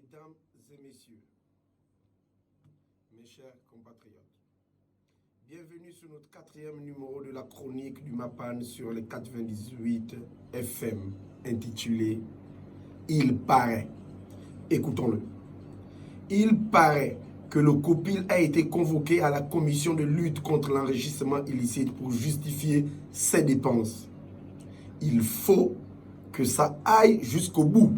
Mesdames et messieurs, mes chers compatriotes, bienvenue sur notre 4e numéro de la chronique du MAPAN sur les 98 FM intitulé « Il paraît ». Écoutons-le. Il paraît que le COPIL a été convoqué à la commission de lutte contre l'enrichissement illicite pour justifier ses dépenses. Il faut que ça aille jusqu'au bout.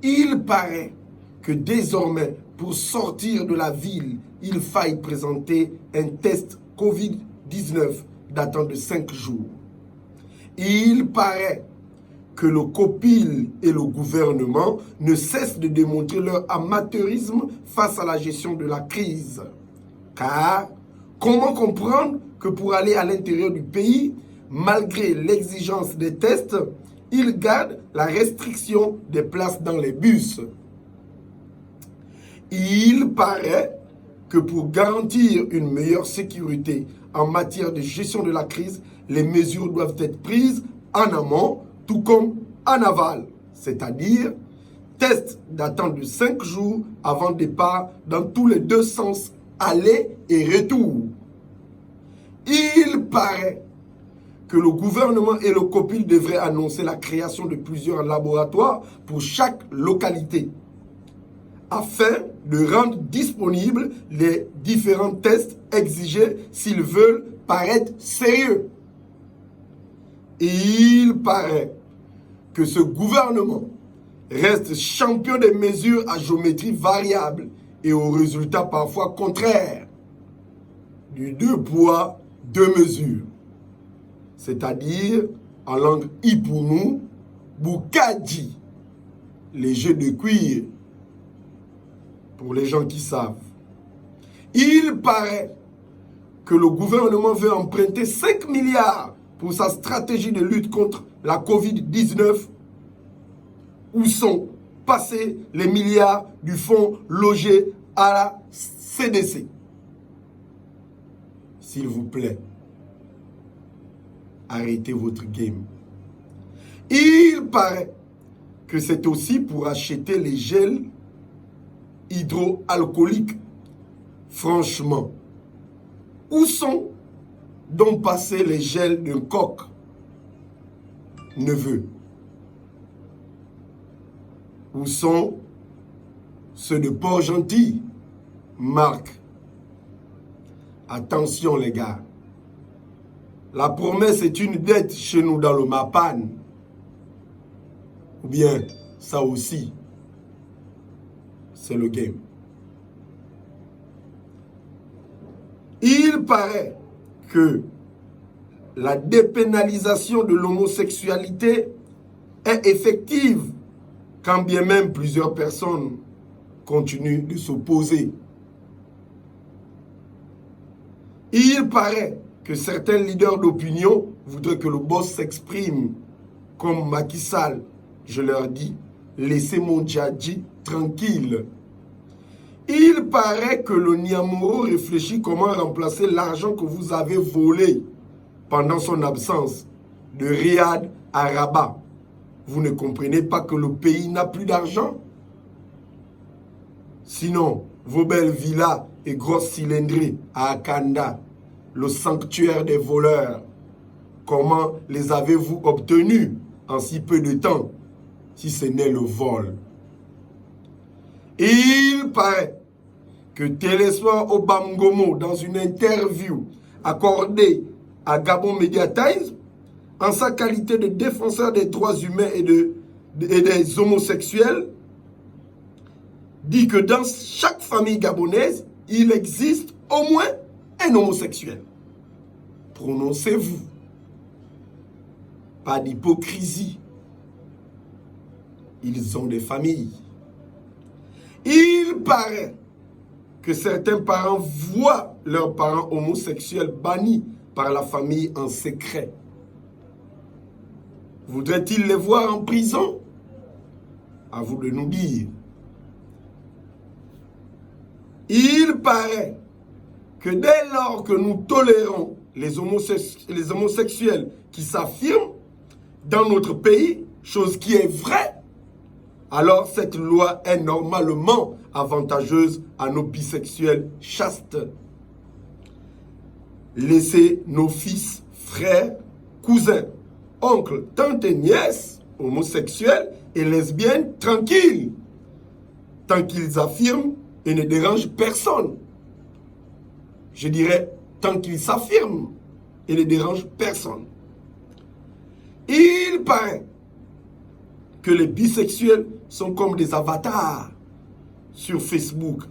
Il paraît que désormais, pour sortir de la ville, il faille présenter un test Covid-19 datant de 5 jours. Il paraît que le COPIL et le gouvernement ne cessent de démontrer leur amateurisme face à la gestion de la crise. Car, comment comprendre que pour aller à l'intérieur du pays, malgré l'exigence des tests, ils gardent la restriction des places dans les bus? Il paraît que pour garantir une meilleure sécurité en matière de gestion de la crise, les mesures doivent être prises en amont, tout comme en aval, c'est-à-dire tests datant de 5 jours avant départ dans tous les deux sens, aller et retour. Il paraît que le gouvernement et le COPIL devraient annoncer la création de plusieurs laboratoires pour chaque localité, afin de rendre disponibles les différents tests exigés s'ils veulent paraître sérieux. Et il paraît que ce gouvernement reste champion des mesures à géométrie variable et aux résultats parfois contraires du 2 poids, 2 mesures. C'est-à-dire, en langue Ipounou, Boukadji, les jeux de cuir, pour les gens qui savent. Il paraît que le gouvernement veut emprunter 5 milliards pour sa stratégie de lutte contre la Covid-19. Où sont passés les milliards du fonds logé à la CDC? S'il vous plaît, arrêtez votre game. Il paraît que c'est aussi pour acheter les gels hydroalcooliques. Franchement, où sont donc passés les gels d'un coq neveu? Où sont ceux de Port-Gentil, Marc? Attention les gars. La promesse est une dette chez nous dans le MAPAN. Ou bien, ça aussi, c'est le game. Il paraît que la dépénalisation de l'homosexualité est effective, quand bien même plusieurs personnes continuent de s'opposer. Il paraît que certains leaders d'opinion voudraient que le boss s'exprime comme Macky Sall. Je leur dis, laissez mon djadji tranquille. Il paraît que le Niamoro réfléchit comment remplacer l'argent que vous avez volé pendant son absence de Riyad à Rabat. Vous ne comprenez pas que le pays n'a plus d'argent? Sinon, vos belles villas et grosses cylindrées à Akanda, le sanctuaire des voleurs, comment les avez-vous obtenus en si peu de temps, si ce n'est le vol? Il paraît que Téléspoir Obamgomo, dans une interview accordée à Gabon Media Times, en sa qualité de défenseur des droits humains et des homosexuels, dit que dans chaque famille gabonaise, il existe au moins un homosexuel. Prononcez-vous. Pas d'hypocrisie. Ils ont des familles. Il paraît que certains parents voient leurs parents homosexuels bannis par la famille en secret. Voudraient-ils les voir en prison? À vous de nous dire. Il paraît que dès lors que nous tolérons les homosexuels qui s'affirment dans notre pays, chose qui est vraie, alors cette loi est normalement avantageuse à nos bisexuels chastes. Laissez nos fils, frères, cousins, oncles, tantes et nièces, homosexuels et lesbiennes tranquilles, tant qu'ils affirment et ne dérangent personne. Je dirais, tant qu'ils s'affirment et ne dérangent personne. Il paraît que les bisexuels sont comme des avatars sur Facebook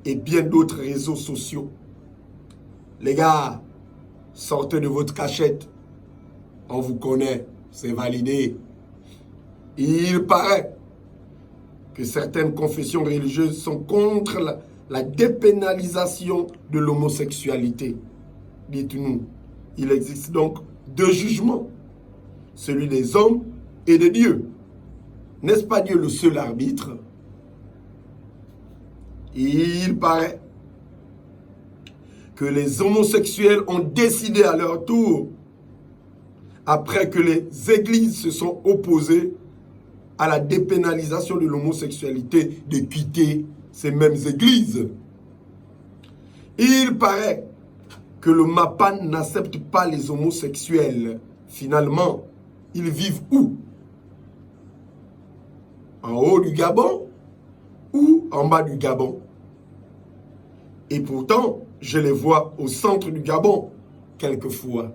et bien d'autres réseaux sociaux. Les gars, sortez de votre cachette. On vous connaît, c'est validé. Il paraît que certaines confessions religieuses sont contre la dépénalisation de l'homosexualité. Dites-nous, il existe donc deux jugements, celui des hommes et de Dieu. N'est-ce pas Dieu le seul arbitre? Il paraît que les homosexuels ont décidé à leur tour, après que les églises se sont opposées à la dépénalisation de l'homosexualité, de quitter ces mêmes églises. Il paraît que le MAPAN n'accepte pas les homosexuels. Finalement, ils vivent où? En haut du Gabon ou en bas du Gabon? Et pourtant, je les vois au centre du Gabon, quelquefois.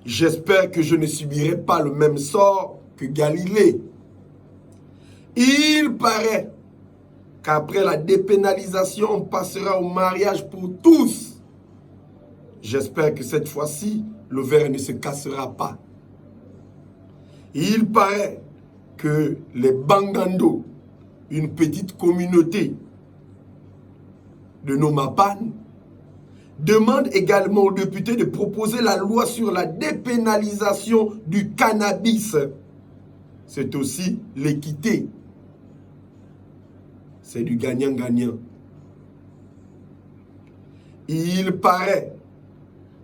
J'espère que je ne subirai pas le même sort que Galilée. Il paraît qu'après la dépénalisation, on passera au mariage pour tous. J'espère que cette fois-ci, le verre ne se cassera pas. Il paraît que les Bangando, une petite communauté de nos Mapan, demandent également aux députés de proposer la loi sur la dépénalisation du cannabis. C'est aussi l'équité. C'est du gagnant-gagnant. Il paraît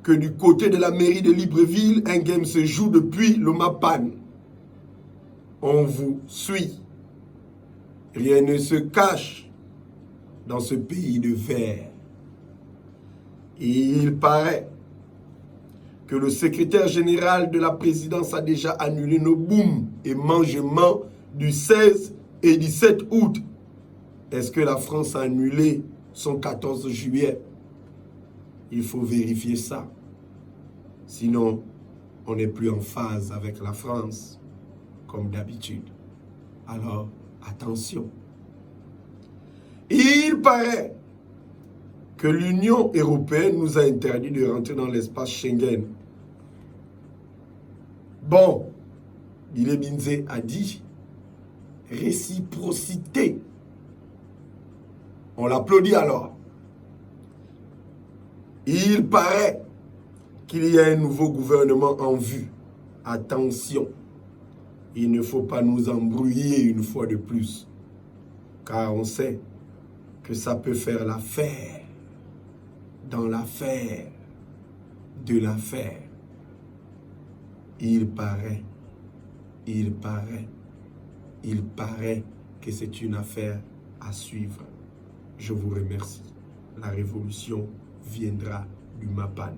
que du côté de la mairie de Libreville, un game se joue depuis le Mapan. On vous suit. Rien ne se cache dans ce pays de verre. Il paraît que le secrétaire général de la présidence a déjà annulé nos booms et mangements du 16 et 17 août. Est-ce que la France a annulé son 14 juillet? Il faut vérifier ça. Sinon, on n'est plus en phase avec la France, comme d'habitude. Alors, attention. Il paraît que l'Union européenne nous a interdit de rentrer dans l'espace Schengen. Bon, Bile Binze a dit réciprocité. On l'applaudit alors. Il paraît qu'il y a un nouveau gouvernement en vue. Attention, il ne faut pas nous embrouiller une fois de plus, car on sait que ça peut faire l'affaire dans l'affaire de l'affaire. Il paraît que c'est une affaire à suivre. Je vous remercie. La révolution viendra du Mapan.